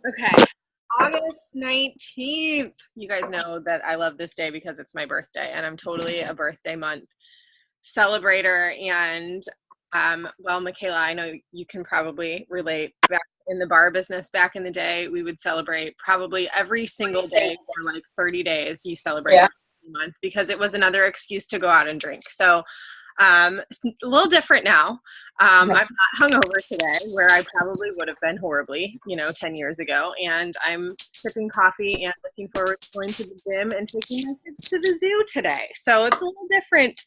Okay. August 19th. You guys know that I love this day because it's my birthday and I'm totally a birthday month celebrator. And well, Michaela, I know you can probably relate. Back in the bar business back in the day, we would celebrate probably every single day for like 30 days. You celebrate a month because it was another excuse to go out and drink. So it's a little different now. I'm not hungover today, where I probably would have been horribly, 10 years ago. And I'm sipping coffee and looking forward to going to the gym and taking my kids to the zoo today. So it's a little different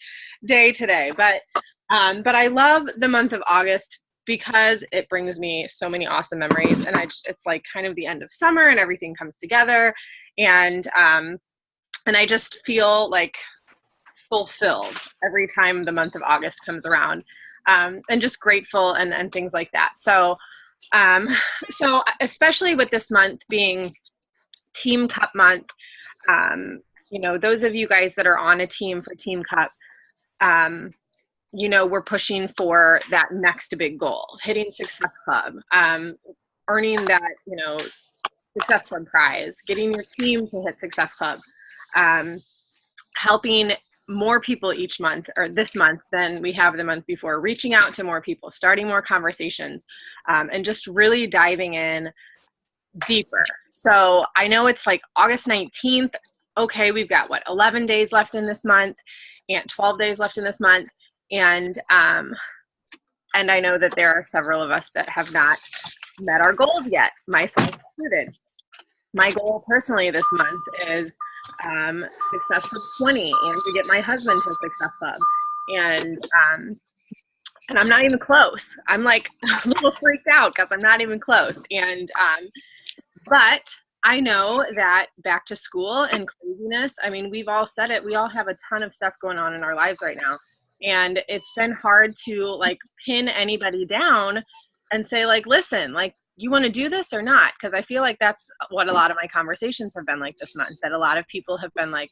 day today. But I love the month of August because it brings me so many awesome memories. And it's like kind of the end of summer and everything comes together. And I just feel like fulfilled every time the month of August comes around, and just grateful and things like that. So especially with this month being Team Cup month, those of you guys that are on a team for Team Cup, we're pushing for that next big goal, hitting Success Club, earning that, Success Club prize, getting your team to hit Success Club, helping more people each month or this month than we have the month before, reaching out to more people, starting more conversations, and just really diving in deeper. So I know it's like August 19th. Okay, we've got 11 days left in this month and 12 days left in this month. And I know that there are several of us that have not met our goals yet, myself included. My goal personally this month is Success Club 20 and to get my husband to Success Club. And I'm not even close. I'm like a little freaked out because I'm not even close. And but I know that back to school and craziness, I mean, we've all said it. We all have a ton of stuff going on in our lives right now. And it's been hard to like pin anybody down and say like, listen, like, you want to do this or not? Because I feel like that's what a lot of my conversations have been like this month, that a lot of people have been like,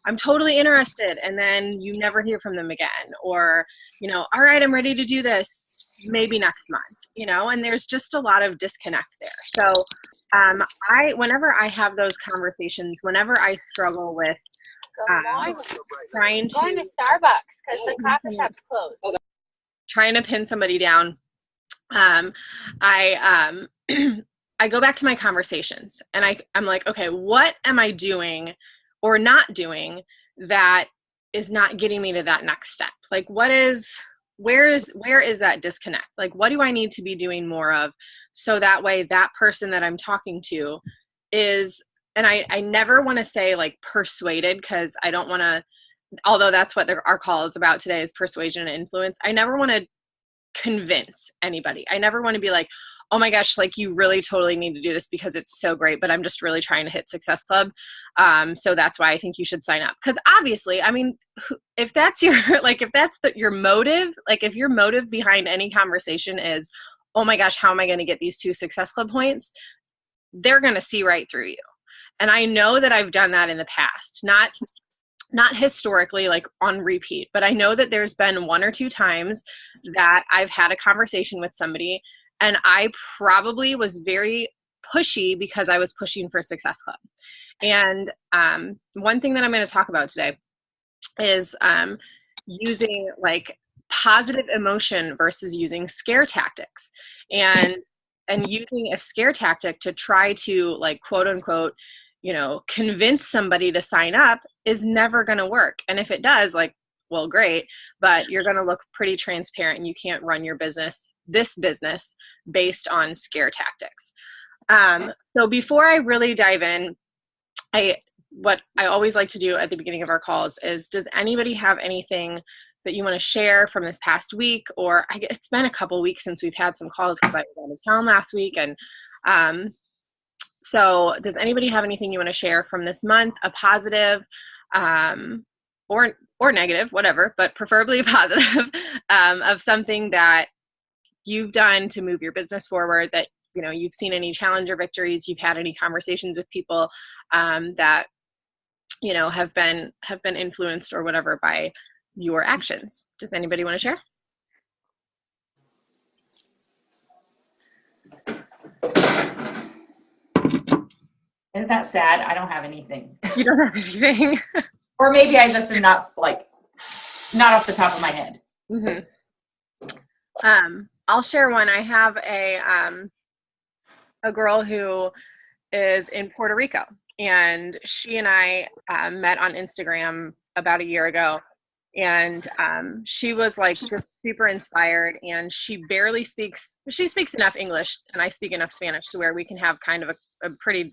I'm totally interested. And then you never hear from them again. Or, all right, I'm ready to do this maybe next month, and there's just a lot of disconnect there. So whenever I have those conversations, whenever I struggle with trying going to Starbucks because the coffee shop's closed, trying to pin somebody down, I go back to my conversations and I'm like, okay, what am I doing or not doing that is not getting me to that next step? Like, where is that disconnect? Like, what do I need to be doing more of so that way that person that I'm talking to is, and I never want to say like persuaded, because I don't want to, although that's what our call is about today, is persuasion and influence. I never want to convince anybody. I never want to be like, oh my gosh, like you really totally need to do this because it's so great, but I'm just really trying to hit Success Club. So that's why I think you should sign up. Because obviously, I mean, if that's your, like, if that's your motive, like if your motive behind any conversation is, oh my gosh, how am I going to get these 2 Success Club points? They're going to see right through you. And I know that I've done that in the past, not historically, like on repeat, but I know that there's been 1 or 2 times that I've had a conversation with somebody and I probably was very pushy because I was pushing for Success Club. And one thing that I'm going to talk about today is using like positive emotion versus using scare tactics, and using a scare tactic to try to like quote unquote, convince somebody to sign up is never going to work. And if it does, like, well, great, but you're going to look pretty transparent and you can't run your business, this business, based on scare tactics. So before I really dive in, what I always like to do at the beginning of our calls is, does anybody have anything that you want to share from this past week? Or it's been a couple weeks since we've had some calls because I was out of town last week. And so does anybody have anything you want to share from this month, a positive or negative, whatever, but preferably positive, of something that you've done to move your business forward, that, you've seen any challenge or victories, you've had any conversations with people that, have been influenced or whatever by your actions. Does anybody want to share? Isn't that sad? I don't have anything. You don't have anything. Or maybe I just am not not off the top of my head. Mm-hmm. I'll share one. I have a girl who is in Puerto Rico, and she and I met on Instagram about a year ago, and she was like just super inspired, and she speaks enough English and I speak enough Spanish to where we can have kind of a pretty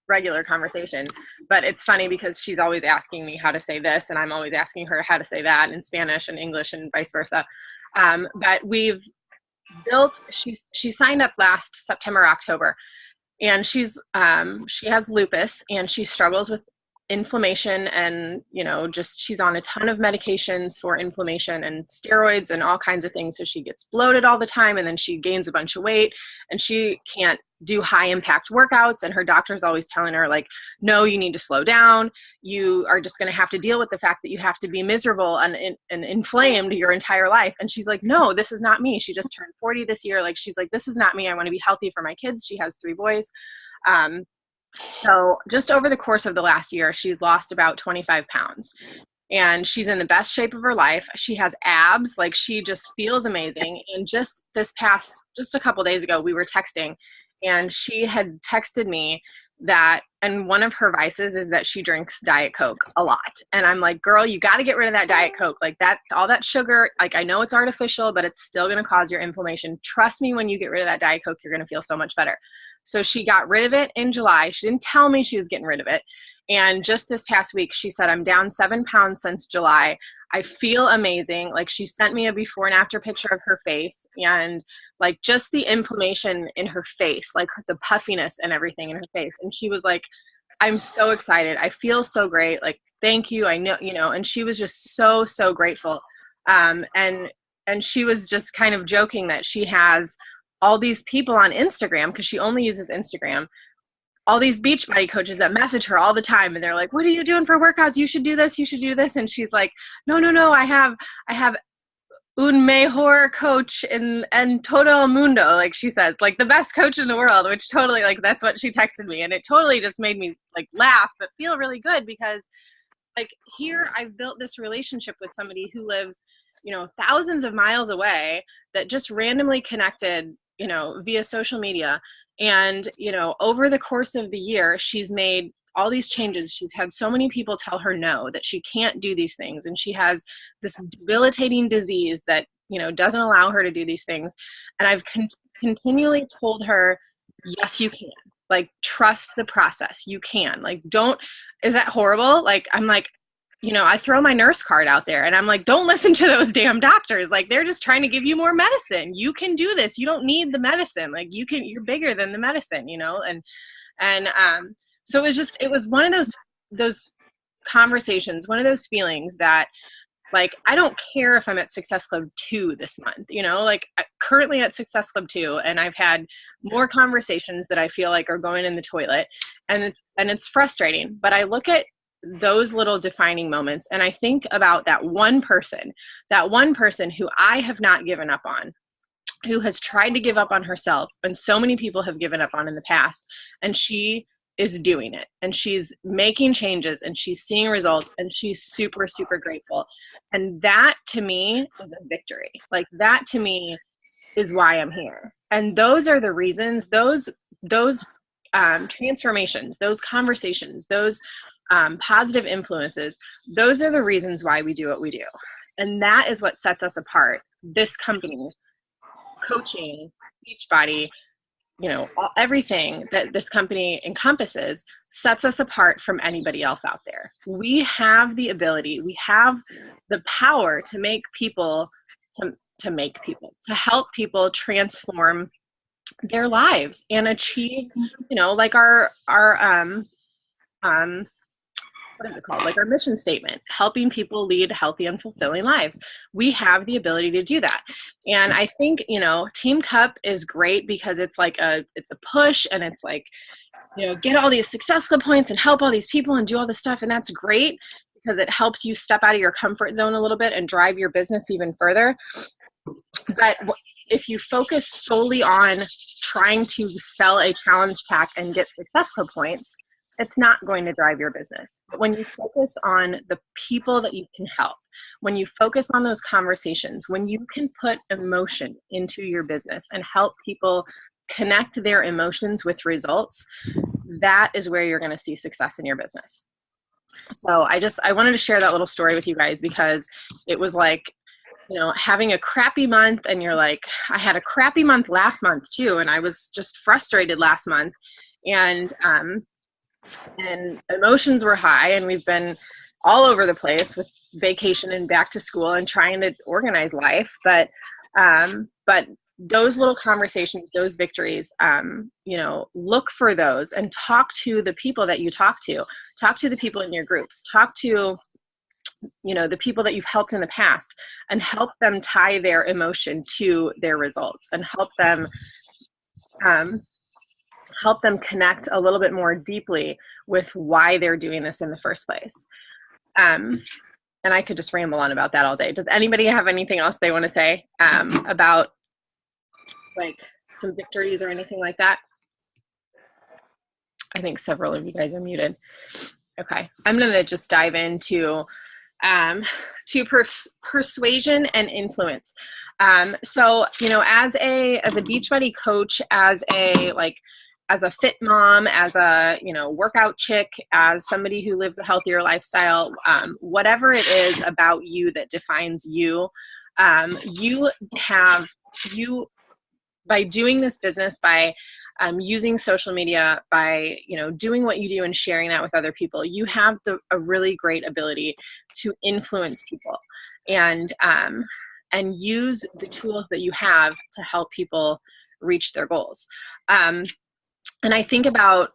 regular conversation. But it's funny because she's always asking me how to say this, and I'm always asking her how to say that in Spanish and English and vice versa. But we've she signed up last September, October, and she has lupus, and she struggles with inflammation, and just she's on a ton of medications for inflammation and steroids and all kinds of things. So she gets bloated all the time, and then she gains a bunch of weight, and she can't do high impact workouts, and her doctor's always telling her like, no, you need to slow down. You are just going to have to deal with the fact that you have to be miserable and inflamed your entire life. And she's like, no, this is not me. She just turned 40 this year. Like, she's like, this is not me. I want to be healthy for my kids. She has 3 boys. So just over the course of the last year, she's lost about 25 pounds, and she's in the best shape of her life. She has abs, like she just feels amazing. And just a couple days ago, we were texting, and she had texted me that, and one of her vices is that she drinks Diet Coke a lot. And I'm like, girl, you got to get rid of that Diet Coke. Like that, all that sugar, like I know it's artificial, but it's still going to cause your inflammation. Trust me, when you get rid of that Diet Coke, you're going to feel so much better. So she got rid of it in July. She didn't tell me she was getting rid of it. And just this past week, she said, I'm down 7 pounds since July. I feel amazing. Like, she sent me a before and after picture of her face, and like just the inflammation in her face, like the puffiness and everything in her face. And she was like, I'm so excited. I feel so great. Like, thank you. I know, and she was just so, so grateful. And she was just kind of joking that she has all these people on Instagram, because she only uses Instagram, all these Beachbody coaches that message her all the time, and they're like, what are you doing for workouts? You should do this. You should do this. And she's like, no, I have un mejor coach en todo el mundo. Like she says, like the best coach in the world, which totally, like, that's what she texted me. And it totally just made me like laugh, but feel really good, because like here I've built this relationship with somebody who lives, thousands of miles away, that just randomly connected, via social media. And, over the course of the year, she's made all these changes. She's had so many people tell her no, that she can't do these things. And she has this debilitating disease that, doesn't allow her to do these things. And I've continually told her, yes, you can. Like, trust the process. You can. Like, is that horrible? Like, I'm like, I throw my nurse card out there, and I'm like, don't listen to those damn doctors. Like, they're just trying to give you more medicine. You can do this. You don't need the medicine. Like, you're bigger than the medicine, and so it was one of those conversations, one of those feelings that, like, I don't care if I'm at Success Club 2 this month, like currently at Success Club 2, and I've had more conversations that I feel like are going in the toilet, and it's frustrating. But I look at those little defining moments, and I think about that one person who I have not given up on, who has tried to give up on herself, and so many people have given up on in the past, and she is doing it, and she's making changes, and she's seeing results, and she's super, super grateful. And that to me is a victory. Like, that to me is why I'm here. And those are the reasons, those transformations, those conversations, those positive influences, those are the reasons why we do what we do. And that is what sets us apart. This company, coaching, Beachbody, everything that this company encompasses sets us apart from anybody else out there. We have the ability, we have the power to make people, to help people transform their lives and achieve, like our what is it called? Like our mission statement, helping people lead healthy and fulfilling lives. We have the ability to do that. And I think, Team Cup is great because it's like it's a push, and it's like, get all these Success Club points and help all these people and do all this stuff. And that's great because it helps you step out of your comfort zone a little bit and drive your business even further. But if you focus solely on trying to sell a challenge pack and get Success Club points, it's not going to drive your business. But when you focus on the people that you can help, when you focus on those conversations, when you can put emotion into your business and help people connect their emotions with results, that is where you're going to see success in your business. So I wanted to share that little story with you guys, because it was like, you know, having a crappy month, and you're like, I had a crappy month last month too, and I was just frustrated last month, and emotions were high, and we've been all over the place with vacation and back to school and trying to organize life, but those little conversations, those victories, you know, look for those and talk to the people that you talk to the people in your groups, talk to, you know, the people that you've helped in the past, and help them tie their emotion to their results, and help them connect a little bit more deeply with why they're doing this in the first place. And I could just ramble on about that all day. Does anybody have anything else they want to say about like some victories or anything like that? I think several of you guys are muted. Okay, I'm gonna just dive into persuasion and influence. So, you know, as a Beachbody coach, as a fit mom, as a, you know, workout chick, as somebody who lives a healthier lifestyle, whatever it is about you that defines you, by doing this business, by using social media, by, you know, doing what you do and sharing that with other people, you have a really great ability to influence people and use the tools that you have to help people reach their goals. And I think about,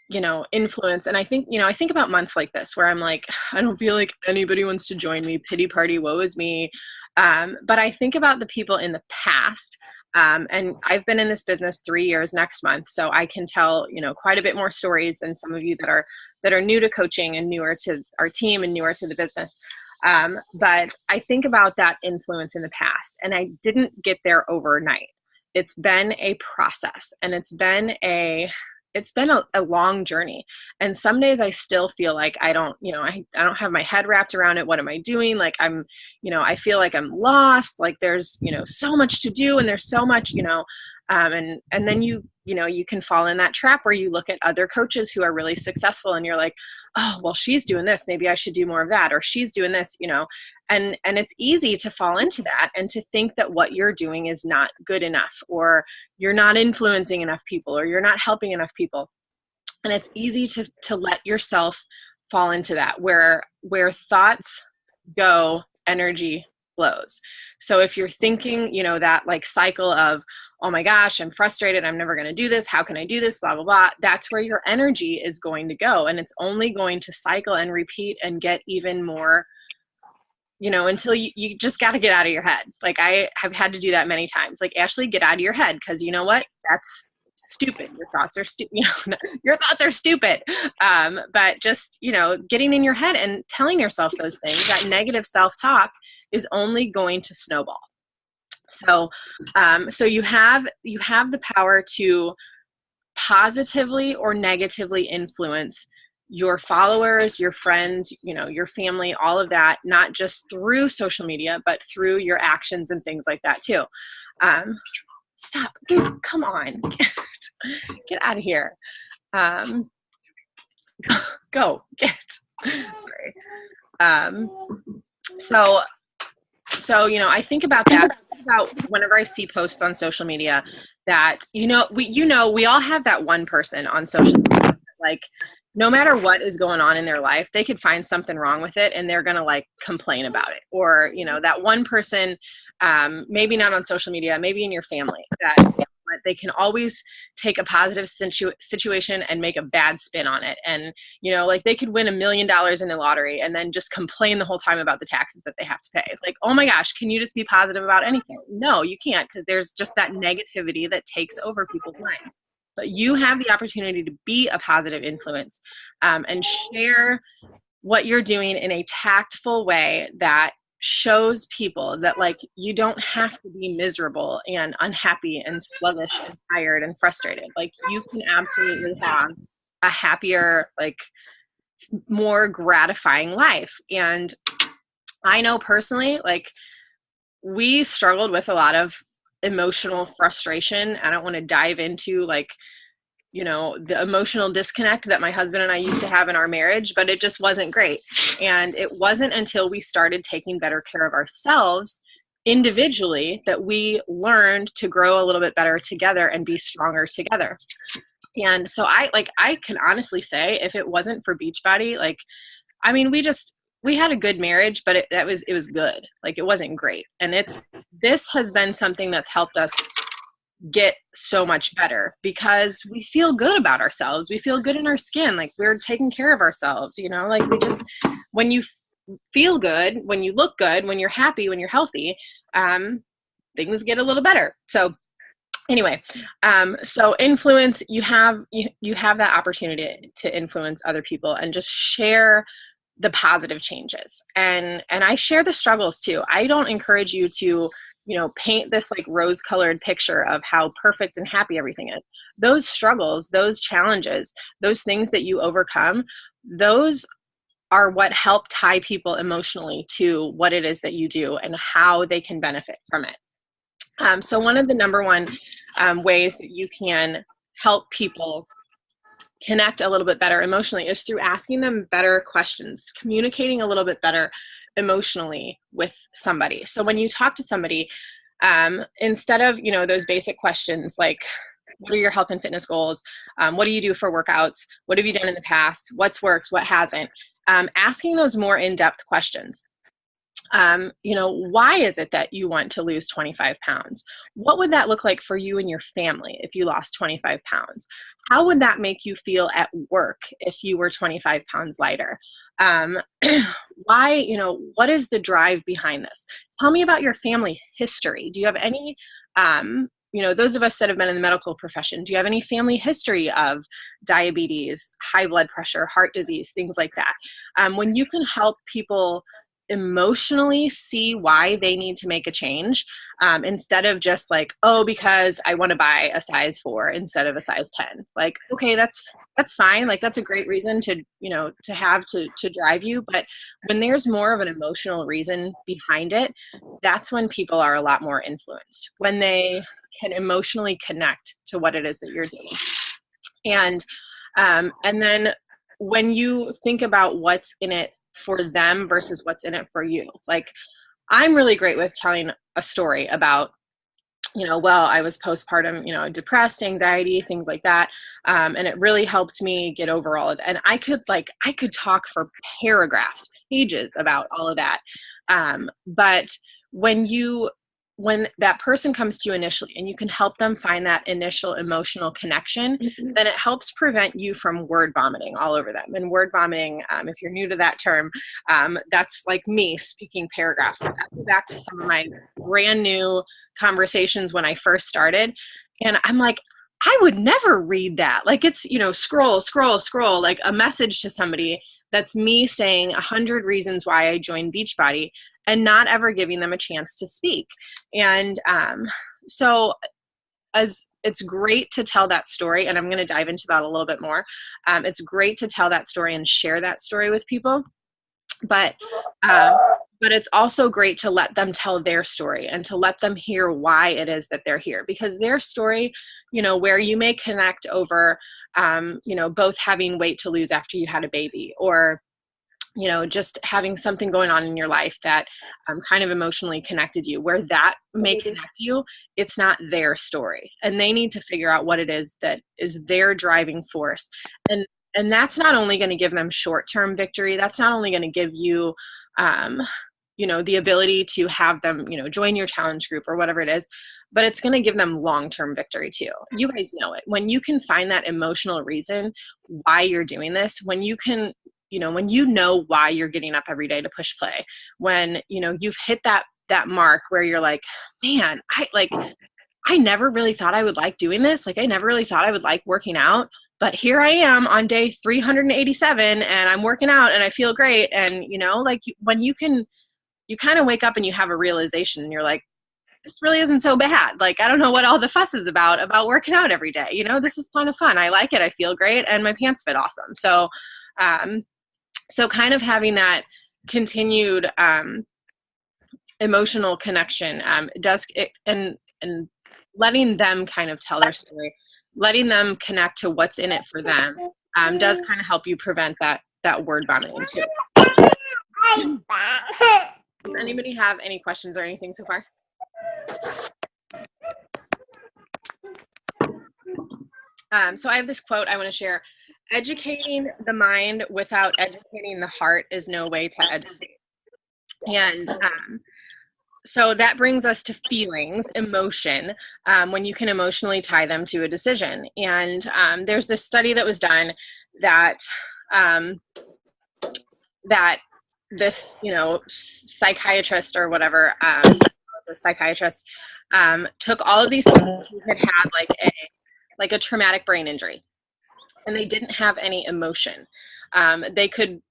you know, influence, and I think about months like this where I'm like, I don't feel like anybody wants to join me, pity party, woe is me. But I think about the people in the past. And I've been in this business 3 years next month, so I can tell, you know, quite a bit more stories than some of you that are new to coaching and newer to our team and newer to the business. But I think about that influence in the past, and I didn't get there overnight. It's been a process, and it's been a long journey. And some days I still feel like I don't have my head wrapped around it. What am I doing? Like I feel like I'm lost. Like there's, you know, so much to do, and there's so much, you know, and then you can fall in that trap where you look at other coaches who are really successful, and you're like, oh, well, she's doing this, maybe I should do more of that, or she's doing this, you know, and it's easy to fall into that and to think that what you're doing is not good enough, or you're not influencing enough people, or you're not helping enough people. And it's easy to let yourself fall into that, where thoughts go, energy flows. So if you're thinking, you know, that like cycle of, oh my gosh, I'm frustrated, I'm never going to do this, how can I do this, blah, blah, blah, that's where your energy is going to go. And it's only going to cycle and repeat and get even more, you know, until you just got to get out of your head. Like I have had to do that many times. Like, Ashley, get out of your head, because you know what? That's stupid. Your thoughts are stupid. You know, your thoughts are stupid. But just, you know, getting in your head and telling yourself those things, that negative self-talk is only going to snowball. So, so you have the power to positively or negatively influence your followers, your friends, you know, your family, all of that, not just through social media, but through your actions and things like that too. Stop, come on, get out of here. Go, get. Sorry. So, you know, I think about that, about whenever I see posts on social media that, we all have that one person on social media, like, no matter what is going on in their life, they could find something wrong with it and they're going to like complain about it. Or, you know, that one person, maybe not on social media, maybe in your family, that they can always take a positive situation and make a bad spin on it. And, you know, like they could win $1 million in the lottery and then just complain the whole time about the taxes that they have to pay. Like, oh my gosh, can you just be positive about anything? No, you can't, because there's just that negativity that takes over people's minds. But you have the opportunity to be a positive influence and share what you're doing in a tactful way that shows people that, like, you don't have to be miserable and unhappy and sluggish and tired and frustrated. Like, you can absolutely have a happier, like more gratifying life. And I know personally, like we struggled with a lot of emotional frustration. I don't want to dive into like, you know, the emotional disconnect that my husband and I used to have in our marriage, but it just wasn't great. And it wasn't until we started taking better care of ourselves individually that we learned to grow a little bit better together and be stronger together. And so I can honestly say, if it wasn't for Beachbody, like, I mean, we had a good marriage, but it was good. Like, it wasn't great. And this has been something that's helped us get so much better because we feel good about ourselves. We feel good in our skin. Like, we're taking care of ourselves, you know, like when you feel good, when you look good, when you're happy, when you're healthy, things get a little better. So anyway, so influence, you have that opportunity to influence other people and just share the positive changes. And I share the struggles too. I don't encourage you to, you know, paint this like rose-colored picture of how perfect and happy everything is. Those struggles, those challenges, those things that you overcome, those are what help tie people emotionally to what it is that you do and how they can benefit from it. So one of the number one ways that you can help people connect a little bit better emotionally is through asking them better questions, communicating a little bit better emotionally with somebody. So when you talk to somebody, instead of, you know, those basic questions like, what are your health and fitness goals? What do you do for workouts? What have you done in the past? What's worked? What hasn't? Asking those more in-depth questions. You know, why is it that you want to lose 25 pounds? What would that look like for you and your family if you lost 25 pounds? How would that make you feel at work if you were 25 pounds lighter? Why, you know, what is the drive behind this? Tell me about your family history. Do you have any, you know, those of us that have been in the medical profession, do you have any family history of diabetes, high blood pressure, heart disease, things like that? When you can help people emotionally see why they need to make a change, instead of just like, oh, because I want to buy a size 4 instead of a size 10. Like, okay, that's fine. Like, that's a great reason to, you know, to have to drive you. But when there's more of an emotional reason behind it, that's when people are a lot more influenced, when they can emotionally connect to what it is that you're doing. And then when you think about what's in it for them versus what's in it for you, like, I'm really great with telling a story about, you know, well, I was postpartum, you know, depressed, anxiety, things like that. And it really helped me get over all of that. And I could talk for paragraphs, pages about all of that. But when that person comes to you initially and you can help them find that initial emotional connection, then it helps prevent you from word vomiting all over them. And word vomiting, if you're new to that term, that's like me speaking paragraphs. Like, I go back to some of my brand new conversations when I first started, and I'm like, I would never read that. Like, it's, you know, scroll, like a message to somebody. That's me saying 100 reasons why I joined Beachbody and not ever giving them a chance to speak. And so as it's great to tell that story, and I'm going to dive into that a little bit more. It's great to tell that story and share that story with people. But it's also great to let them tell their story and to let them hear why it is that they're here, because their story, you know, where you may connect over, you know, both having weight to lose after you had a baby, or, you know, just having something going on in your life that kind of emotionally connected you, where that may connect you, it's not their story. And they need to figure out what it is that is their driving force. And that's not only going to give them short-term victory, that's not only going to give you, you know, the ability to have them, you know, join your challenge group or whatever it is, but it's going to give them long-term victory too. You guys know it. When you can find that emotional reason why you're doing this, when you can, you know, when you know why you're getting up every day to push play, when, you know, you've hit that mark where you're like, man, I never really thought I would like doing this. Like, I never really thought I would like working out, but here I am on day 387 and I'm working out and I feel great. And, you know, like, when you kind of wake up and you have a realization and you're like, this really isn't so bad. Like, I don't know what all the fuss is about working out every day. You know, this is kind of fun. I like it. I feel great. And my pants fit awesome. So, so kind of having that continued, emotional connection, and letting them kind of tell their story, letting them connect to what's in it for them, does kind of help you prevent that word vomiting too. Does anybody have any questions or anything so far? So I have this quote I want to share. Educating the mind without educating the heart is no way to educate. And so that brings us to feelings, emotion, when you can emotionally tie them to a decision. And there's this study that was done that that this, psychiatrist or whatever, the psychiatrist took all of these people who had like a traumatic brain injury, and they didn't have any emotion. They could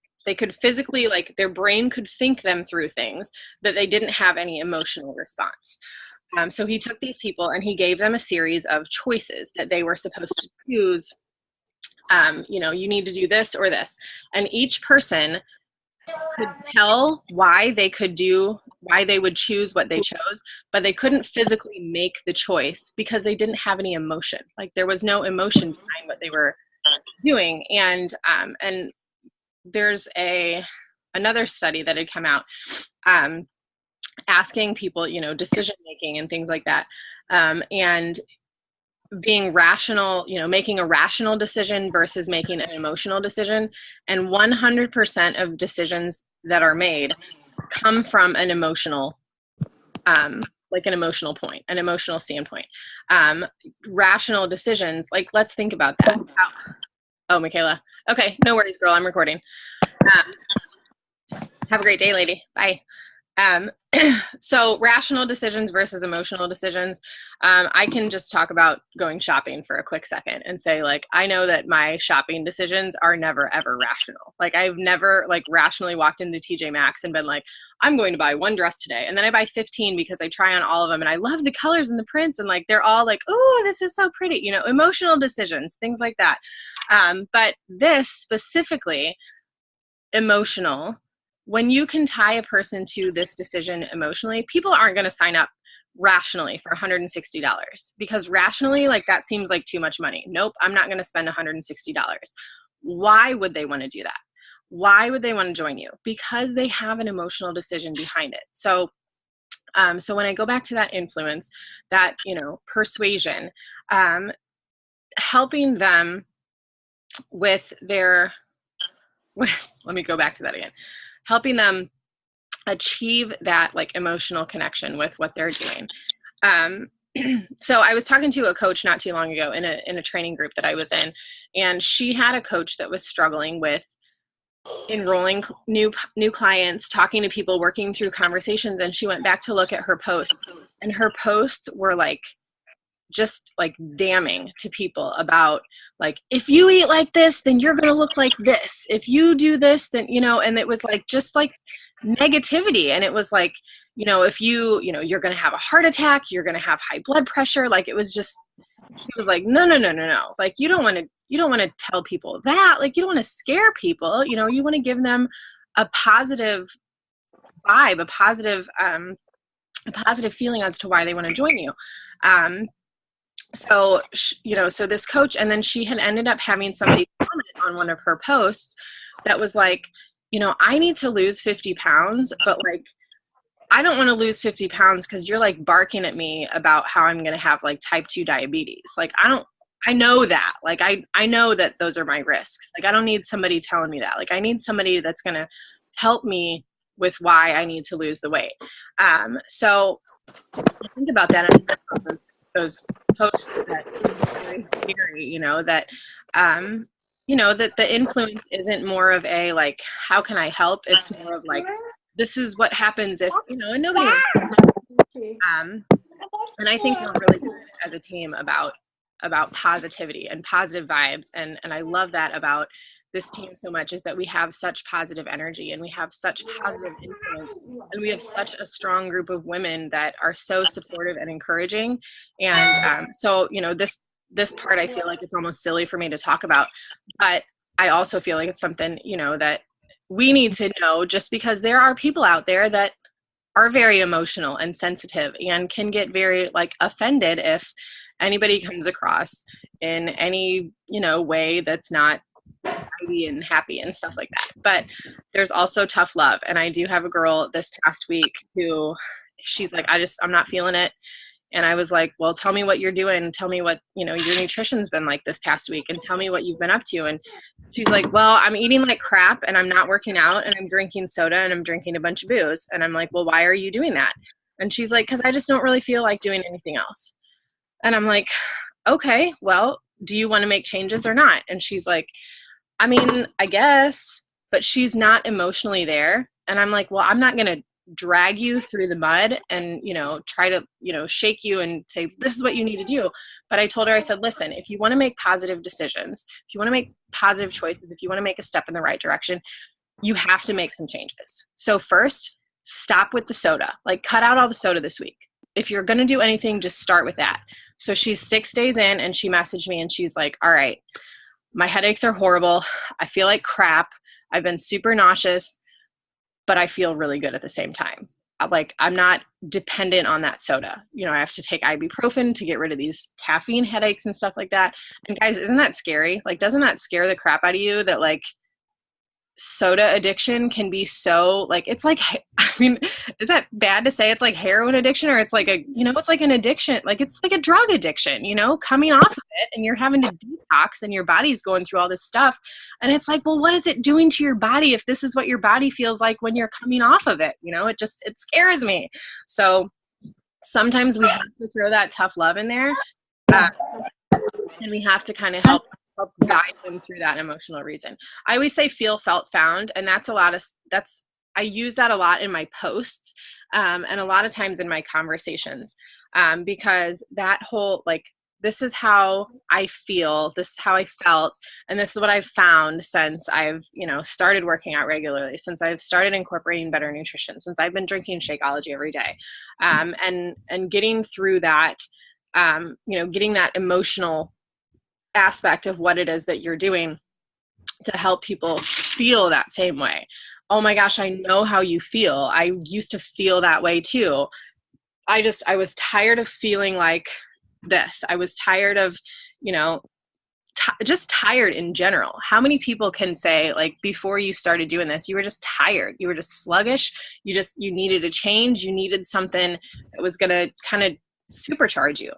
physically, like, their brain could think them through things, but they didn't have any emotional response. So he took these people and he gave them a series of choices that they were supposed to choose. You need to do this or this. And each person could tell why they would choose what they chose, but they couldn't physically make the choice because they didn't have any emotion. Like, there was no emotion behind what they were doing. And there's another study that had come out, asking people, decision making and things like that, and being rational, making a rational decision versus making an emotional decision. And 100% of decisions that are made come from an emotional, like an emotional point, an emotional standpoint. Rational decisions, like, let's think about that. Oh, Michaela. Okay, no worries, girl. I'm recording. Have a great day, lady. Bye. So rational decisions versus emotional decisions. I can just talk about going shopping for a quick second and say, like, I know that my shopping decisions are never, ever rational. Like, I've never, like, rationally walked into TJ Maxx and been like, I'm going to buy one dress today. And then I buy 15 because I try on all of them and I love the colors and the prints and, like, they're all like, oh, this is so pretty, emotional decisions, things like that. But this specifically, emotional, when you can tie a person to this decision emotionally, people aren't going to sign up rationally for $160 because rationally, like, that seems like too much money. Nope, I'm not going to spend $160. Why would they want to do that? Why would they want to join you? Because they have an emotional decision behind it. So when I go back to that influence, that, persuasion, helping them with their, let me go back to that again. Helping them achieve that, like, emotional connection with what they're doing. So I was talking to a coach not too long ago in a training group that I was in, and she had a coach that was struggling with enrolling new clients, talking to people, working through conversations. And she went back to look at her posts, and her posts were like, just like damning to people about, like, if you eat like this, then you're going to look like this. If you do this, then, and it was like, just like negativity. And it was like, if you're going to have a heart attack, you're going to have high blood pressure. Like, it was just, she was like, no. Like, you don't want to tell people that, like, you don't want to scare people. You want to give them a positive vibe, a positive feeling as to why they want to join you. So this coach, and then she had ended up having somebody comment on one of her posts that was like, I need to lose 50 pounds, but, like, I don't want to lose 50 pounds because you're, like, barking at me about how I'm going to have, like, type 2 diabetes. Like, I know that. Like, I know that those are my risks. Like, I don't need somebody telling me that. Like, I need somebody that's going to help me with why I need to lose the weight. So I think about that, and those posts that very scary, that that the influence isn't more of a, like, how can I help? It's more of like, this is what happens if, and nobody and I think we're really good as a team about positivity and positive vibes, and I love that about this team so much is that we have such positive energy and we have such positive influence, and we have such a strong group of women that are so supportive and encouraging. And so, you know, this part, I feel like it's almost silly for me to talk about, but I also feel like it's something, you know, that we need to know, just because there are people out there that are very emotional and sensitive and can get very like offended if anybody comes across in any, you know, way that's not happy and happy and stuff like that. But there's also tough love. And I do have a girl this past week who, she's like, I'm not feeling it. And I was like, well, tell me what you're doing. Tell me what, you know, your nutrition's been like this past week, and tell me what you've been up to. And she's like, well, I'm eating like crap, and I'm not working out, and I'm drinking soda, and I'm drinking a bunch of booze. And I'm like, well, why are you doing that? And she's like, because I just don't really feel like doing anything else. And I'm like, okay, well, do you want to make changes or not? And she's like, I mean, I guess, but she's not emotionally there. And I'm like, well, I'm not going to drag you through the mud and, you know, try to, you know, shake you and say, this is what you need to do. But I told her, I said, listen, if you want to make positive decisions, if you want to make positive choices, if you want to make a step in the right direction, you have to make some changes. So first, stop with the soda. Like, cut out all the soda this week. If you're going to do anything, just start with that. So she's 6 days in, and she messaged me and she's like, all right, my headaches are horrible. I feel like crap. I've been super nauseous, but I feel really good at the same time. Like, I'm not dependent on that soda. You know, I have to take ibuprofen to get rid of these caffeine headaches and stuff like that. And guys, isn't that scary? Like, doesn't that scare the crap out of you that like soda addiction can be so like, it's like, I mean, is that bad to say it's like heroin addiction, or it's like a, you know, it's like an addiction, like it's like a drug addiction, you know, coming off of it, and you're having to detox and your body's going through all this stuff. And it's like, well, what is it doing to your body if this is what your body feels like when you're coming off of it? You know, it scares me. So sometimes we have to throw that tough love in there, and we have to kind of help guide them through that emotional reason. I always say feel, felt, found. And I use that a lot in my posts, and a lot of times in my conversations, because that whole, like, this is how I feel, this is how I felt, and this is what I've found since I've, you know, started working out regularly, since I've started incorporating better nutrition, since I've been drinking Shakeology every day, and getting through that, you know, getting that emotional aspect of what it is that you're doing to help people feel that same way. Oh my gosh, I know how you feel. I used to feel that way too. I was tired of feeling like this. I was tired of, you know, just tired in general. How many people can say, like, before you started doing this, you were just tired, you were just sluggish, you needed a change, you needed something that was going to kind of supercharge you.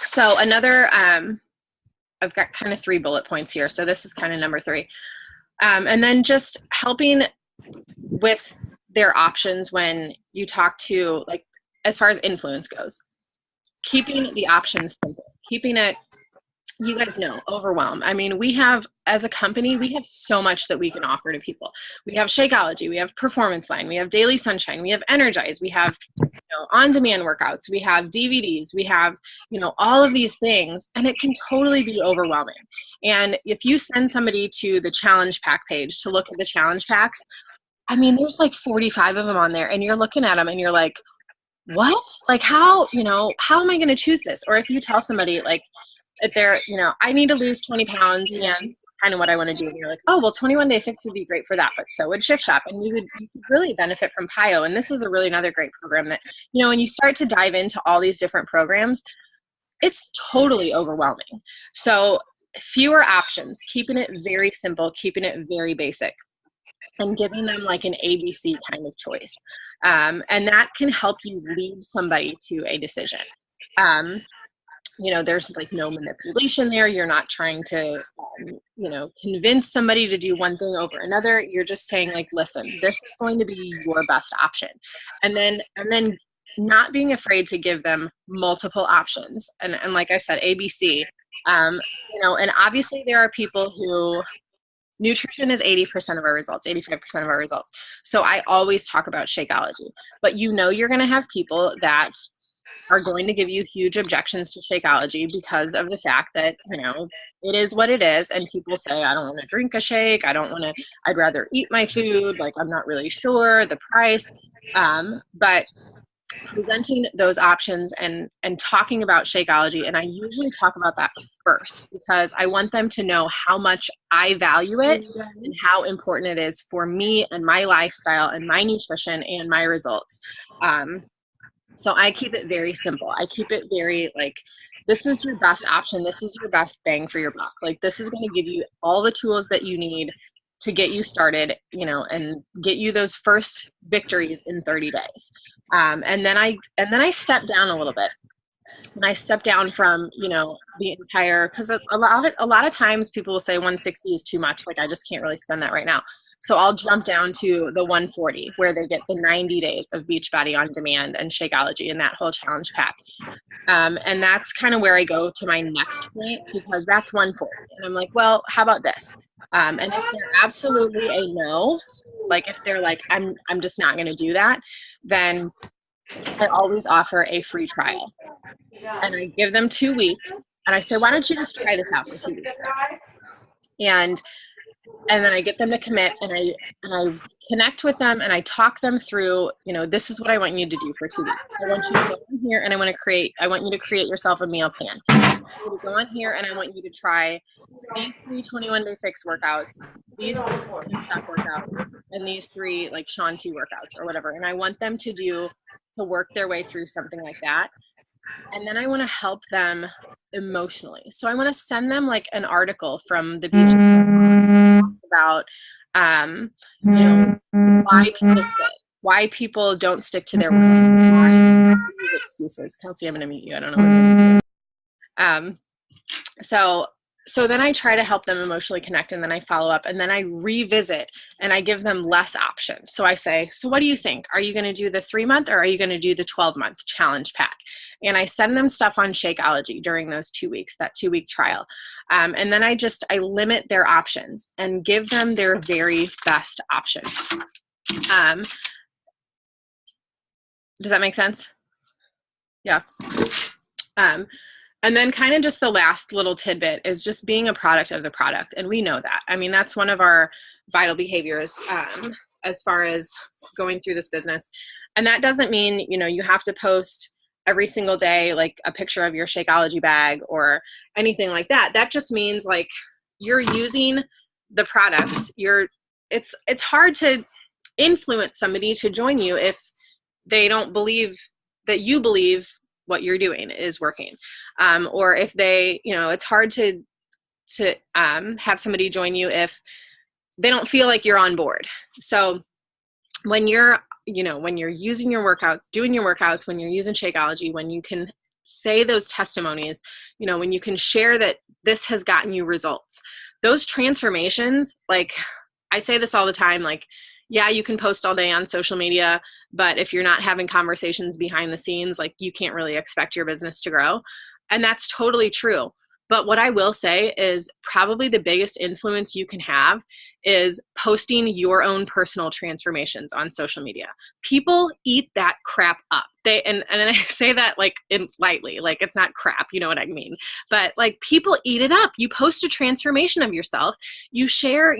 So another, I've got kind of 3 bullet points here. So this is kind of number 3. And then just helping with their options when you talk to, like, as far as influence goes, keeping the options simple, keeping it, you guys know, overwhelm. I mean, we have, as a company, we have so much that we can offer to people. We have Shakeology, we have Performance Line, we have Daily Sunshine, we have Energize, we have, you know, on-demand workouts, we have DVDs, we have, you know, all of these things, and it can totally be overwhelming. And if you send somebody to the challenge pack page to look at the challenge packs, I mean, there's like 45 of them on there, and you're looking at them and you're like, what? Like, how, you know, how am I going to choose this? Or if you tell somebody, like, if they're, you know, I need to lose 20 pounds and it's kind of what I want to do. And you're like, oh, well, 21 Day Fix would be great for that, but so would Shift Shop. And you could really benefit from PIO. And this is a really another great program that, you know, when you start to dive into all these different programs, it's totally overwhelming. So fewer options, keeping it very simple, keeping it very basic, and giving them like an ABC kind of choice. And that can help you lead somebody to a decision. You know, there's like no manipulation there. You're not trying to, you know, convince somebody to do one thing over another. You're just saying, like, listen, this is going to be your best option. And then not being afraid to give them multiple options. And like I said, ABC, you know, and obviously there are people who, nutrition is 80% of our results, 85% of our results. So I always talk about Shakeology, but you know, you're going to have people that are going to give you huge objections to Shakeology because of the fact that, it is what it is. And people say, I don't want to drink a shake. I'd rather eat my food. Like, I'm not really sure the price. But presenting those options and talking about Shakeology, and I usually talk about that first because I want them to know how much I value it and how important it is for me and my lifestyle and my nutrition and my results. So I keep it very simple. I keep it very like, this is your best option. This is your best bang for your buck. Like, this is going to give you all the tools that you need to get you started, and get you those first victories in 30 days. And then I step down a little bit. And I step down from, the entire, because a lot of times people will say 160 is too much. Like, I just can't really spend that right now. So I'll jump down to the 140, where they get the 90 days of Beachbody On Demand and Shakeology and that whole challenge pack. And that's kind of where I go to my next point, because that's 140. And I'm like, well, how about this? And if they're absolutely a no, like if they're like, I'm just not going to do that, then I always offer a free trial. And I give them 2 weeks, and I say, why don't you just try this out for 2 weeks? And then I get them to commit, and I connect with them, and I talk them through, this is what I want you to do for 2 weeks. I want you to go in here, and I want you to create yourself a meal plan. I want you to go in here, and I want you to try these 3 21-day fix workouts, these 3 step workouts, and these 3 like Shaun T workouts or whatever. And I want them to work their way through something like that. And then I want to help them emotionally. So I want to send them like an article from the beach about, why people don't stick to their word, why use excuses. Kelsey, I'm going to mute you. I don't know. So then I try to help them emotionally connect, and then I follow up, and then I revisit, and I give them less options. So I say, so what do you think? Are you going to do the 3-month, or are you going to do the 12-month challenge pack? And I send them stuff on Shakeology during those 2 weeks, that 2-week trial. And then I limit their options and give them their very best option. Does that make sense? Yeah. And then kind of just the last little tidbit is just being a product of the product. And we know that. I mean, that's one of our vital behaviors as far as going through this business. And that doesn't mean, you have to post every single day, like a picture of your Shakeology bag or anything like that. That just means like you're using the products. It's hard to influence somebody to join you if they don't believe that you believe what you're doing is working. Or if they, it's hard to have somebody join you if they don't feel like you're on board. So when you're using your workouts, doing your workouts, when you're using Shakeology, when you can say those testimonies, when you can share that this has gotten you results, those transformations, like I say this all the time, like, yeah, you can post all day on social media, but if you're not having conversations behind the scenes, like you can't really expect your business to grow. And that's totally true. But what I will say is probably the biggest influence you can have is posting your own personal transformations on social media. People eat that crap up. And I say that like lightly, like it's not crap, you know what I mean? But like people eat it up. You post a transformation of yourself. You share,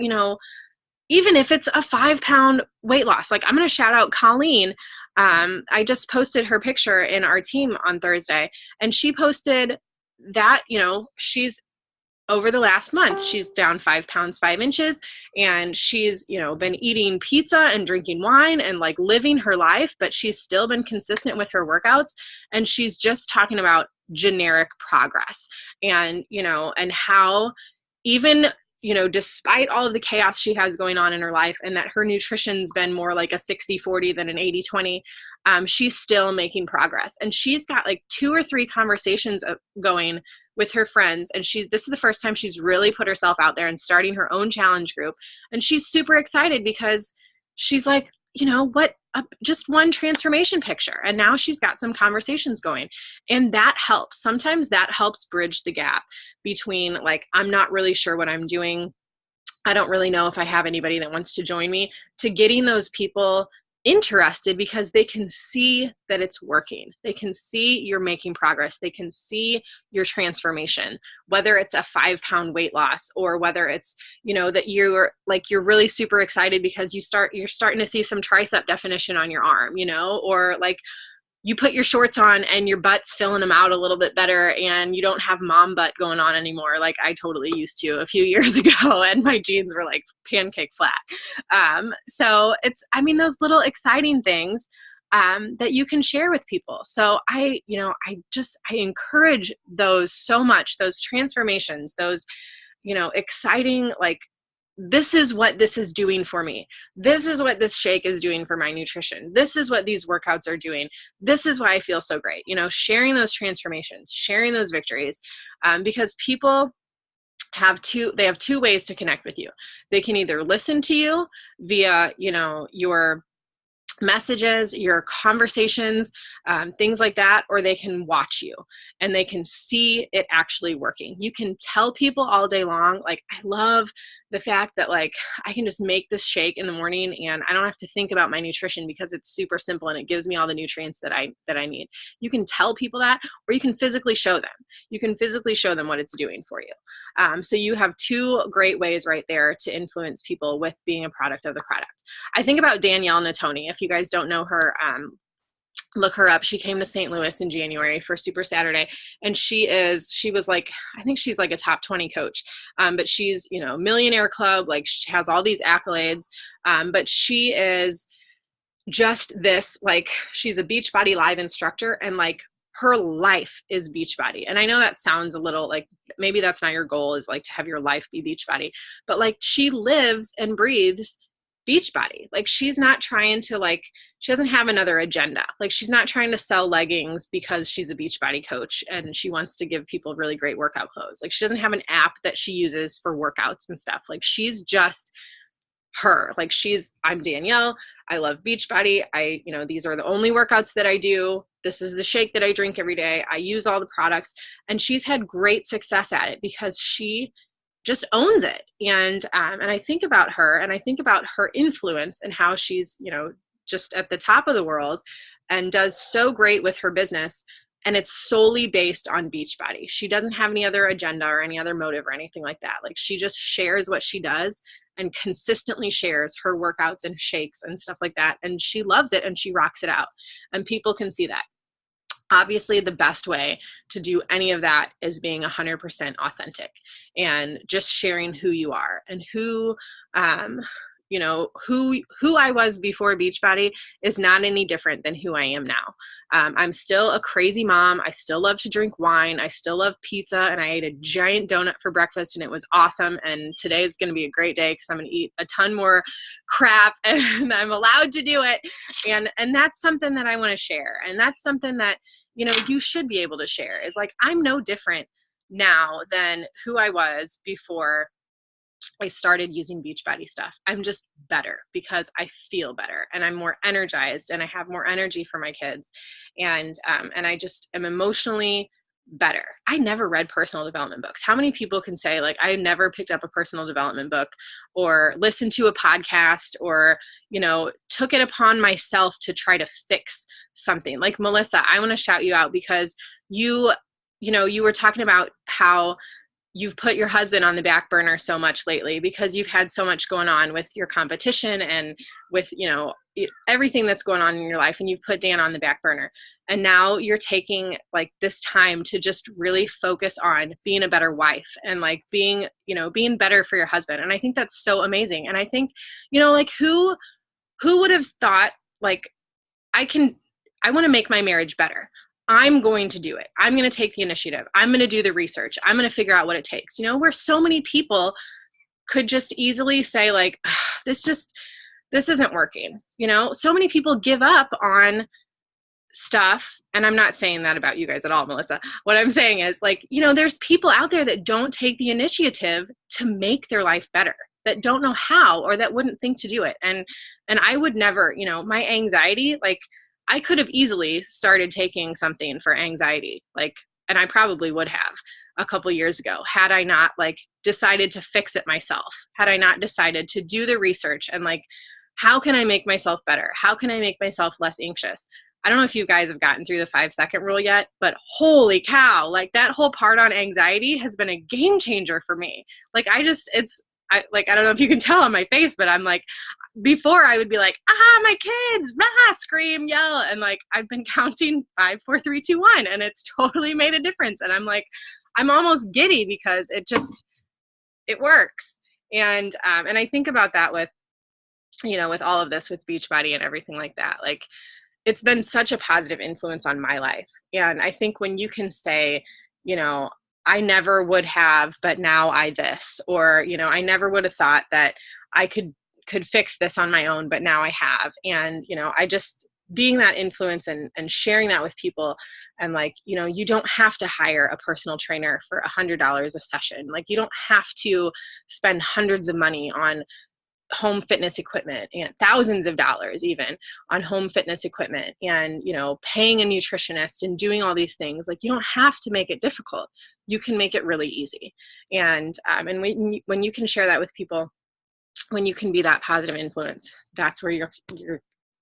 even if it's a 5-pound weight loss. Like I'm going to shout out Colleen. I just posted her picture in our team on Thursday, and she posted that, she's over the last month, she's down 5 pounds, 5 inches, and she's, been eating pizza and drinking wine and like living her life, but she's still been consistent with her workouts. And she's just talking about generic progress and, and how even, despite all of the chaos she has going on in her life and that her nutrition's been more like a 60-40 than an 80-20, she's still making progress. And she's got like 2 or 3 conversations going with her friends. And this is the first time she's really put herself out there and starting her own challenge group. And she's super excited because she's like, just one transformation picture. And now she's got some conversations going. And that helps. Sometimes that helps bridge the gap between like, I'm not really sure what I'm doing. I don't really know if I have anybody that wants to join me, to getting those people interested because they can see that it's working. They can see you're making progress. They can see your transformation, whether it's a 5-pound weight loss or whether it's, that you're really super excited because you're starting to see some tricep definition on your arm, or like you put your shorts on and your butt's filling them out a little bit better and you don't have mom butt going on anymore like I totally used to a few years ago, and my jeans were like pancake flat. So it's, those little exciting things that you can share with people. So I encourage those so much, those transformations, those, exciting, like, this is what this is doing for me. This is what this shake is doing for my nutrition. This is what these workouts are doing. This is why I feel so great. Sharing those transformations, sharing those victories, because people have two ways to connect with you. They can either listen to you via, your messages, your conversations, things like that, or they can watch you and they can see it actually working. You can tell people all day long, like, I love the fact that like I can just make this shake in the morning and I don't have to think about my nutrition because it's super simple and it gives me all the nutrients that I need. You can tell people that, or you can physically show them. You can physically show them what it's doing for you. So you have two great ways right there to influence people with being a product of the product. I think about Danielle Natoni. If you guys don't know her, look her up. She came to St. Louis in January for Super Saturday, and she was like, I think she's like a top 20 coach, but she's, Millionaire Club, like she has all these accolades, but she is just this, like, she's a Beachbody Live instructor, and like her life is Beachbody. And I know that sounds a little like, maybe that's not your goal, is like to have your life be Beachbody, but like she lives and breathes Beachbody. Like she's not trying to, like, she doesn't have another agenda. Like she's not trying to sell leggings because she's a Beachbody coach and she wants to give people really great workout clothes. Like she doesn't have an app that she uses for workouts and stuff. Like she's just her. Like I'm Danielle. I love Beachbody. These are the only workouts that I do. This is the shake that I drink every day. I use all the products, and she's had great success at it because she just owns it. And I think about her, and I think about her influence and how she's, just at the top of the world and does so great with her business. And it's solely based on Beachbody. She doesn't have any other agenda or any other motive or anything like that. Like she just shares what she does and consistently shares her workouts and shakes and stuff like that. And she loves it and she rocks it out. And people can see that. Obviously, the best way to do any of that is being 100% authentic and just sharing who you are and who I was before Beachbody is not any different than who I am now. I'm still a crazy mom. I still love to drink wine. I still love pizza, and I ate a giant donut for breakfast and it was awesome. And today is going to be a great day because I'm going to eat a ton more crap and I'm allowed to do it. And that's something that I want to share. And that's something that, you should be able to share, is like, I'm no different now than who I was before I started using Beachbody stuff. I'm just better because I feel better and I'm more energized and I have more energy for my kids. And I just am emotionally better. I never read personal development books. How many people can say, like, I never picked up a personal development book or listened to a podcast or, took it upon myself to try to fix something? Like Melissa, I want to shout you out because you were talking about how you've put your husband on the back burner so much lately because you've had so much going on with your competition and with, everything that's going on in your life, and you've put Dan on the back burner. And now you're taking like this time to just really focus on being a better wife and like being better for your husband. And I think that's so amazing. And I think, like who would have thought, like, I want to make my marriage better. I'm going to do it. I'm going to take the initiative. I'm going to do the research. I'm going to figure out what it takes. Where so many people could just easily say like, this isn't working. So many people give up on stuff. And I'm not saying that about you guys at all, Melissa. What I'm saying is like, there's people out there that don't take the initiative to make their life better, that don't know how, or that wouldn't think to do it. And I would never, my anxiety, like, I could have easily started taking something for anxiety, like, and I probably would have a couple years ago, had I not like decided to fix it myself, had I not decided to do the research and like how can I make myself better? How can I make myself less anxious? I don't know if you guys have gotten through the 5-second rule yet, but holy cow, like that whole part on anxiety has been a game changer for me. Like I don't know if you can tell on my face, but I'm like, before I would be like, my kids, scream, yell. And like, I've been counting 5, 4, 3, 2, 1, and it's totally made a difference. And I'm like, I'm almost giddy because it works. And I think about that with, with all of this, with Beachbody and everything like that. Like, it's been such a positive influence on my life. And I think when you can say, I never would have, but now I this, or, I never would have thought that I could fix this on my own, but now I have. And, I just being that influence and sharing that with people. And like, you don't have to hire a personal trainer for $100 a session. Like, you don't have to spend hundreds of money on home fitness equipment and thousands of dollars even on home fitness equipment and, paying a nutritionist and doing all these things. Like, you don't have to make it difficult. You can make it really easy. And when you can share that with people, when you can be that positive influence, that's where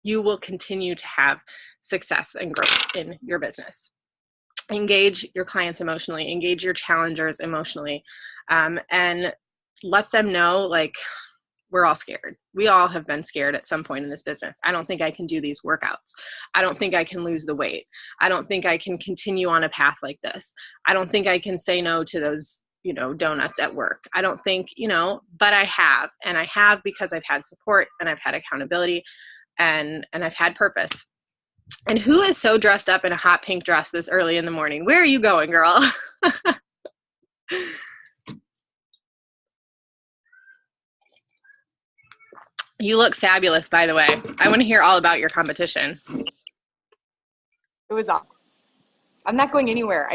you will continue to have success and growth in your business. Engage your clients emotionally, engage your challengers emotionally, and let them know, like, we're all scared. We all have been scared at some point in this business. I don't think I can do these workouts. I don't think I can lose the weight. I don't think I can continue on a path like this. I don't think I can say no to those, donuts at work. I don't think, but I have. And I have because I've had support and I've had accountability and I've had purpose. And who is so dressed up in a hot pink dress this early in the morning? Where are you going, girl? You look fabulous, by the way. I want to hear all about your competition. It was awesome. I'm not going anywhere.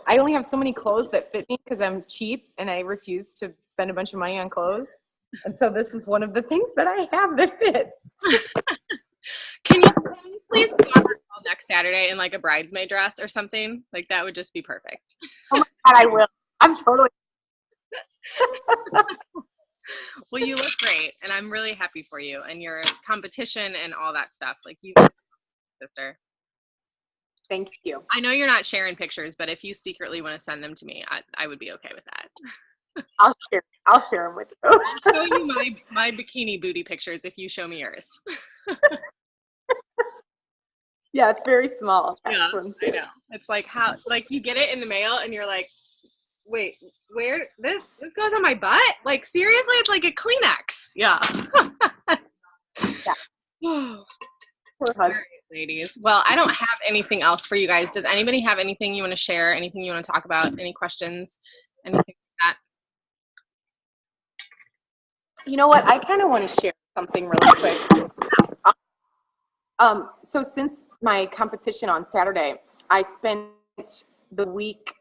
I only have so many clothes that fit me because I'm cheap and I refuse to spend a bunch of money on clothes. And so this is one of the things that I have that fits. Can you please come on our call next Saturday in like a bridesmaid dress or something? Like, that would just be perfect. Oh my God, I will. I'm totally. Well, you look great, and I'm really happy for you and your competition and all that stuff. Like, you, sister. Thank you. I know you're not sharing pictures, but if you secretly want to send them to me, I would be okay with that. I'll share them with you. I'll show you my bikini booty pictures if you show me yours. Yeah, it's very small. Yeah, I know. It's like how, like, you get it in the mail and you're like, wait, where this goes on my butt? Like, seriously, it's like a Kleenex. Yeah. Yeah. All right, ladies. Well, I don't have anything else for you guys. Does anybody have anything you want to share? Anything you want to talk about? Any questions? Anything like that? You know what? I kind of want to share something really quick. So since my competition on Saturday, I spent the week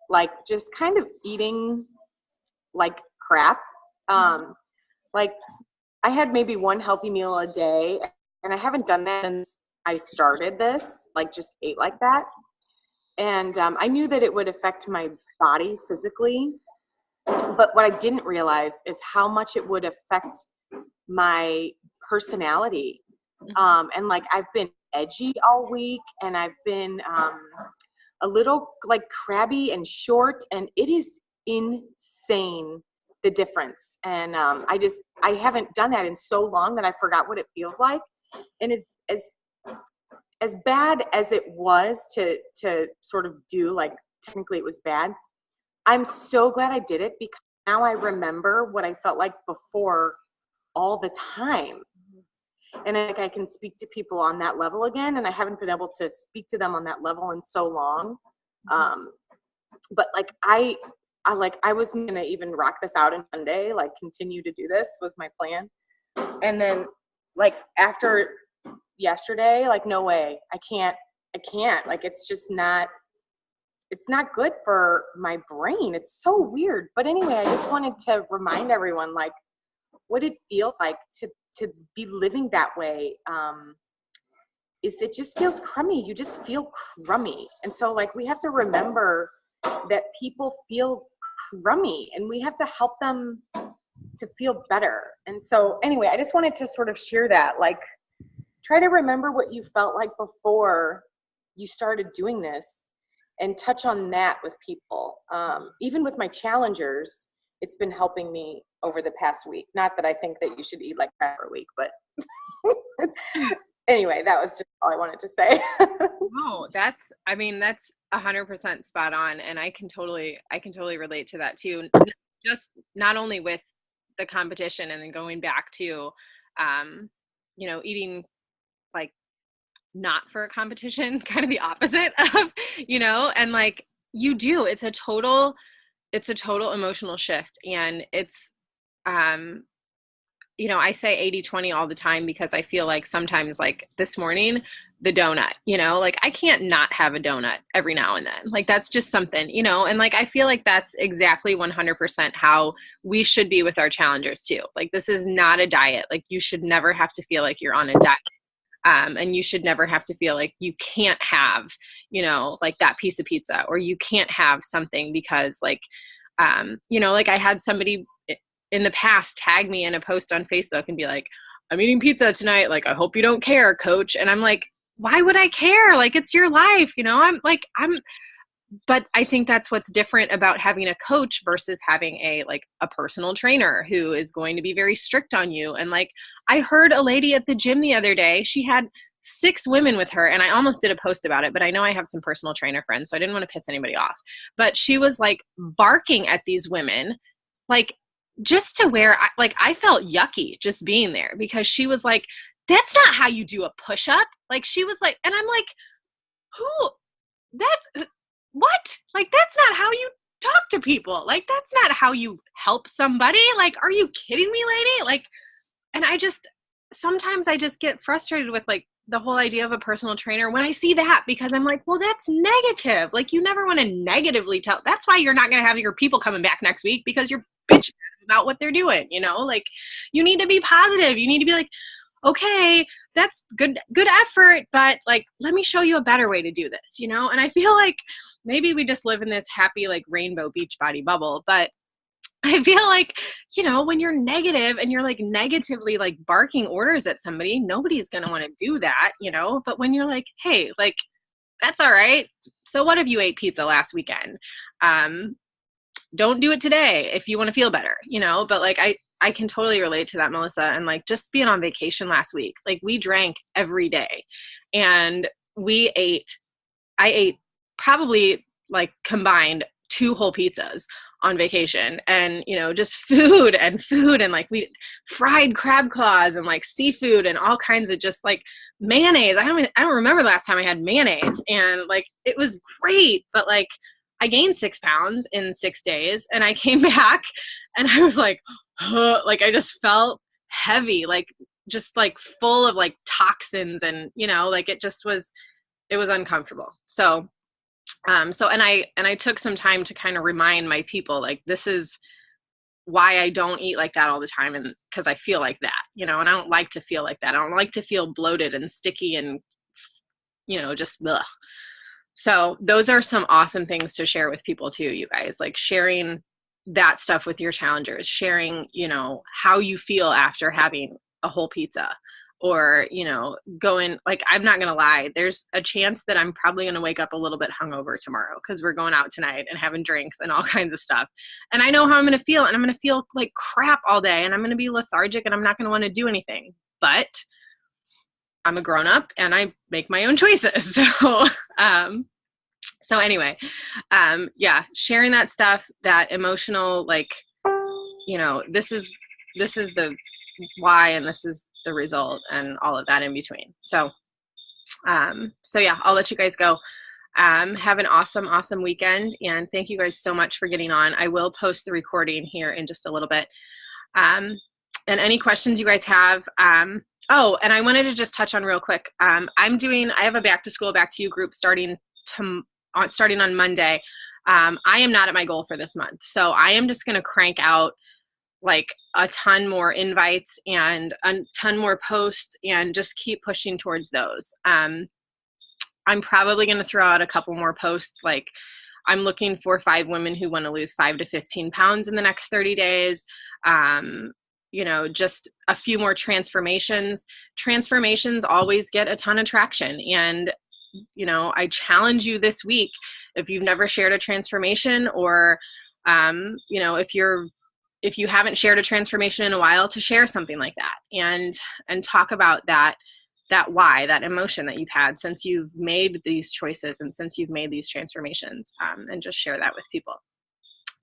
like just kind of eating like crap. Like I had maybe one healthy meal a day, and I haven't done that since I started this, like just ate like that. And I knew that it would affect my body physically, but what I didn't realize is how much it would affect my personality. And like I've been edgy all week, and I've been a little like crabby and short, and it is insane, the difference. And I haven't done that in so long that I forgot what it feels like. And as bad as it was to sort of do, like technically it was bad, I'm so glad I did it, because now I remember what I felt like before all the time. And I can speak to people on that level again, and I haven't been able to speak to them on that level in so long. But like I was gonna even rock this out in Monday, like continue to do this was my plan. And then like after yesterday, like no way, I can't, like it's just not, it's not good for my brain. It's so weird. But anyway, I just wanted to remind everyone like what it feels like to be living that way. Is it just feels crummy. You just feel crummy. And so like we have to remember that people feel crummy, and we have to help them to feel better. And so anyway, I just wanted to sort of share that, like, try to remember what you felt like before you started doing this and touch on that with people. Even with my challengers, it's been helping me over the past week. Not that I think that you should eat like crap for a week, but anyway, that was just all I wanted to say. No, that's 100% spot on. And I can totally relate to that too. Just not only with the competition and then going back to, eating like not for a competition, kind of the opposite of, and like it's a total emotional shift. And it's, I say 80-20 all the time because I feel like sometimes, like this morning, the donut, like I can't not have a donut every now and then. Like that's just something, and like I feel like that's exactly 100% how we should be with our challengers too. Like this is not a diet. Like you should never have to feel like you're on a diet. And you should never have to feel like you can't have, like that piece of pizza, or you can't have something because like, like I had somebody in the past tag me in a post on Facebook and be like, I'm eating pizza tonight. Like, I hope you don't care, coach. And I'm like, why would I care? Like, it's your life, but I think that's what's different about having a coach versus having a personal trainer who is going to be very strict on you. And like, I heard a lady at the gym the other day, she had 6 women with her, and I almost did a post about it, but I know I have some personal trainer friends, so I didn't want to piss anybody off. But she was like barking at these women, like just to where I felt yucky just being there, because she was like, that's not how you do a push-up. Like she was like, and I'm like, what? Like, that's not how you talk to people. Like, that's not how you help somebody. Like, are you kidding me, lady? Like, and sometimes I just get frustrated with like the whole idea of a personal trainer when I see that, because I'm like, well, that's negative. Like, you never want to negatively tell. That's why you're not going to have your people coming back next week, because you're bitching about what they're doing, like you need to be positive. You need to be like, okay, that's good effort, but like, let me show you a better way to do this, and I feel like maybe we just live in this happy, like rainbow beach body bubble, but I feel like, when you're negative and you're like negatively like barking orders at somebody, nobody's going to want to do that, but when you're like, hey, like, that's all right. So what if you ate pizza last weekend? Don't do it today if you want to feel better, but like, I can totally relate to that, Melissa. And like just being on vacation last week, like we drank every day, and I ate probably like combined 2 whole pizzas on vacation, and just food and like we fried crab claws and like seafood and all kinds of just like mayonnaise. I don't remember the last time I had mayonnaise, and like it was great, but like I gained 6 pounds in 6 days, and I came back and I was like, like I just felt heavy, like just like full of like toxins, and like it was uncomfortable. So and I took some time to kind of remind my people, like, this is why I don't eat like that all the time, and because I feel like that, and I don't like to feel like that. I don't like to feel bloated and sticky and just ugh. So those are some awesome things to share with people too, you guys, like sharing that stuff with your challengers, sharing, how you feel after having a whole pizza, or, going, like, I'm not going to lie, there's a chance that I'm probably going to wake up a little bit hungover tomorrow, because we're going out tonight and having drinks and all kinds of stuff. And I know how I'm going to feel, and I'm going to feel like crap all day, and I'm going to be lethargic, and I'm not going to want to do anything. But I'm a grown up and I make my own choices. So anyway, yeah, sharing that stuff, that emotional, like, this is the why, and this is the result, and all of that in between. So yeah, I'll let you guys go. Have an awesome weekend, and thank you guys so much for getting on. I will post the recording here in just a little bit. And any questions you guys have, oh, and I wanted to just touch on real quick. I have a back to school, back to you group starting on Monday. I am not at my goal for this month. So I am just going to crank out like a ton more invites and a ton more posts, and just keep pushing towards those. I'm probably going to throw out a couple more posts, like I'm looking for 5 women who want to lose 5 to 15 pounds in the next 30 days. You know, just a few more transformations. Transformations always get a ton of traction. And, you know, I challenge you this week, if you've never shared a transformation, or, you know, if you haven't shared a transformation in a while, to share something like that and talk about that why, that emotion that you've had since you've made these choices and since you've made these transformations, and just share that with people.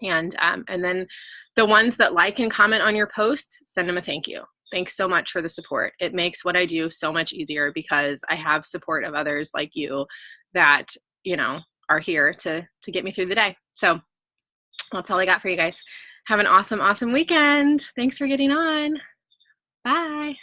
And then the ones that like and comment on your post, send them a thank you. Thanks so much for the support. It makes what I do so much easier because I have support of others like you that, you know, are here to get me through the day. So that's all I got for you guys. Have an awesome, awesome weekend. Thanks for getting on. Bye.